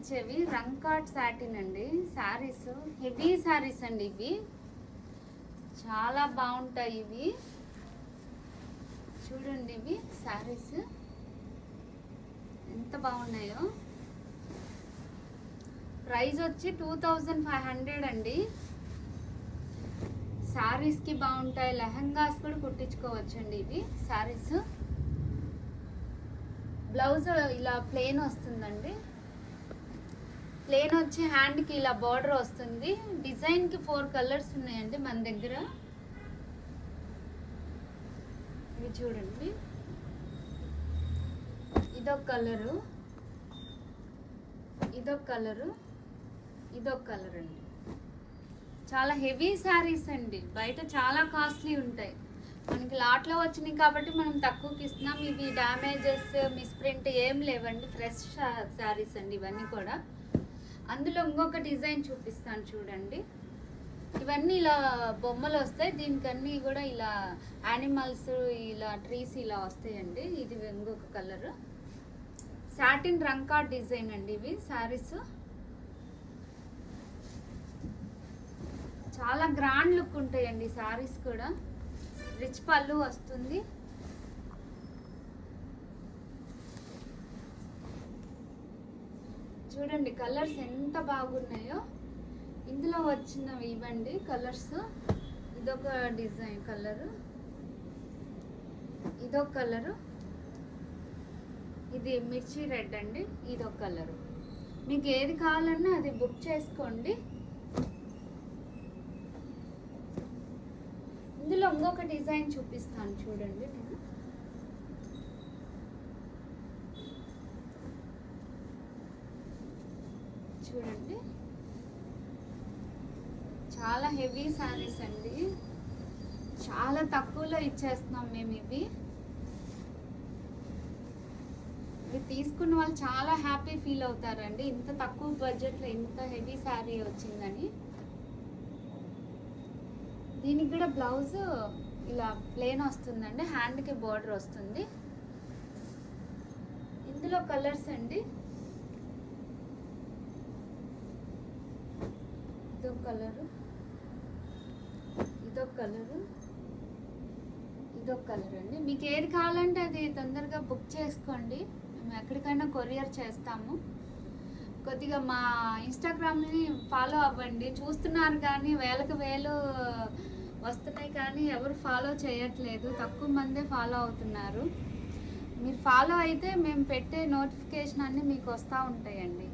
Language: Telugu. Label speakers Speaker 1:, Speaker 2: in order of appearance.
Speaker 1: వచ్చేవి రంకాట్ సాటిన్ అండి శారీస్, హెవీ శారీస్ అండి ఇవి, చాలా బాగుంటాయి ఇవి. చూడండి ఇవి శారీస్ ఎంత బాగున్నాయో. ప్రైస్ వచ్చి 2500 అండి. శారీస్కి బాగుంటాయి, లెహంగాస్ కూడా కుట్టించుకోవచ్చండి ఇవి శారీస్. బ్లౌజ్ ఇలా ప్లెయిన్ వస్తుందండి, ప్లెయిన్ వచ్చి హ్యాండ్కి ఇలా బార్డర్ వస్తుంది. డిజైన్కి 4 కలర్స్ ఉన్నాయండి మన దగ్గర. ఇవి చూడండి, ఇదొక కలరు, ఇదొక కలరు, ఇదొక కలర్ అండి. చాలా హెవీ శారీస్ అండి, బయట చాలా కాస్ట్లీ ఉంటాయి. మనకి లాట్లో వచ్చినాయి కాబట్టి మనం తక్కువకి ఇస్తున్నాం. ఇవి డ్యామేజెస్ మిస్ప్రింట్ ఏం లేవండి, ఫ్రెష్ శారీస్ అండి ఇవన్నీ కూడా. అందులో ఇంకొక డిజైన్ చూపిస్తాను చూడండి. ఇవన్నీ ఇలా బొమ్మలు వస్తాయి, దీనికన్నీ కూడా ఇలా యానిమల్స్, ఇలా ట్రీస్ ఇలా వస్తాయండి. ఇది ఇంకొక కలర్, సాటిన్ రంకాట్ డిజైన్ అండి ఇవి శారీస్. చాలా గ్రాండ్ లుక్ ఉంటాయండి శారీస్ కూడా. రిచ్ పళ్ళు వస్తుంది. చూడండి కలర్స్ ఎంత బాగున్నాయో. ఇందులో వచ్చినవి ఇవ్వండి కలర్స్. ఇదొక డిజైన్ కలరు, ఇదొక కలరు, ఇది మిర్చి రెడ్ అండి, ఇదొక కలరు. మీకు ఏది కావాలన్నా అది బుక్ చేసుకోండి. ఇందులో ఇంకొక డిజైన్ చూపిస్తాను చూడండి నేను. చూడండి చాలా హెవీ శారీస్ అండి, చాలా తక్కువలో ఇచ్చేస్తున్నాం మేము ఇవి. ఇవి తీసుకున్న వాళ్ళు చాలా హ్యాపీ ఫీల్ అవుతారండి, ఇంత తక్కువ బడ్జెట్లో ఇంత హెవీ శారీ వచ్చిందని. దీనికి కూడా బ్లౌజ్ ఇలా ప్లెయిన్ వస్తుందండి, హ్యాండ్కి బోర్డర్ వస్తుంది. ఇందులో కలర్స్ అండి, ఇదొక కలరు, ఇదొక కలరు, ఇదొక కలర్ అండి. మీకు ఏది కావాలంటే అది తొందరగా బుక్ చేసుకోండి, మేము ఎక్కడికైనా కొరియర్ చేస్తాము. కొద్దిగా మా ఇన్స్టాగ్రామ్ని ఫాలో అవ్వండి. చూస్తున్నారు కానీ వేలకు వేలు వస్తున్నాయి కానీ ఎవరు ఫాలో చేయట్లేదు, తక్కువ మందే ఫాలో అవుతున్నారు. మీరు ఫాలో అయితే మేము పెట్టే నోటిఫికేషన్ అన్నీ మీకు వస్తూ ఉంటాయండి.